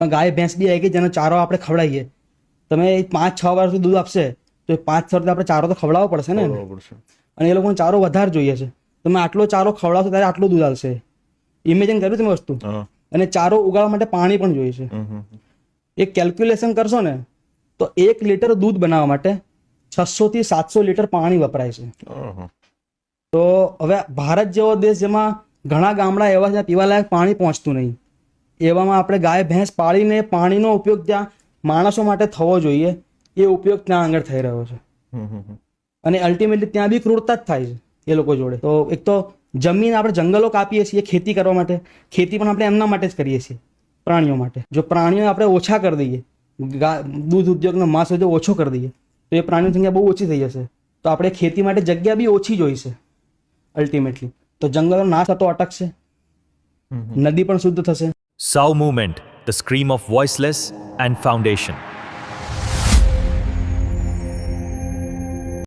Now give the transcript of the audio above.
ગાય ભેંસ બી આવી ગઈ જેનો ચારો આપણે ખવડાવીએ. તમે 5-6 વાર સુધી દૂધ આપશે તો 5-6 વાર આપણે ચારો તો ખવડાવવો પડશે ને એને. અને એ લોકોને ચારો વધારે જોઈએ છે. તમે આટલો ચારો ખવડાવશો ત્યારે આટલું દૂધ આવશે. ઇમેજિન કર્યું તમે વસ્તુ. અને ચારો ઉગાડવા માટે પાણી પણ જોઈએ છે. એક કેલ્ક્યુલેશન કરશો ને તો 1 લીટર દૂધ બનાવવા માટે 600 થી 700 લીટર પાણી વપરાય છે. તો હવે ભારત જેવો દેશ જેમાં ઘણા ગામડા એવા છે પીવાલાયક પાણી પહોંચતું નહીં, એવામાં આપણે ગાય ભેંસ પાળીને પાણીનો ઉપયોગ ત્યાં માણસો માટે થવો જોઈએ એ ઉપયોગ ત્યાં આગળ થઈ રહ્યો છે. અને અલ્ટિમેટલી ત્યાં બી ક્રૂરતા જ થાય છે એ લોકો જોડે. તો એક તો જમીન આપણે જંગલો કાપીએ છીએ ખેતી કરવા માટે, ખેતી પણ આપણે એમના માટે જ કરીએ છીએ, પ્રાણીઓ માટે. જો પ્રાણીઓ આપણે ઓછા કરી દઈએ, દૂધ ઉદ્યોગનો માંસ ઉદ્યોગ ઓછો કરી દઈએ તો એ પ્રાણીઓની સંખ્યા બહુ ઓછી થઈ જશે. તો આપણે ખેતી માટે જગ્યા બી ઓછી જોઈશે અલ્ટિમેટલી. તો જંગલનો નાશ થતો અટકશે, નદી પણ શુદ્ધ થશે. Sow Movement, the scream of voiceless and foundation.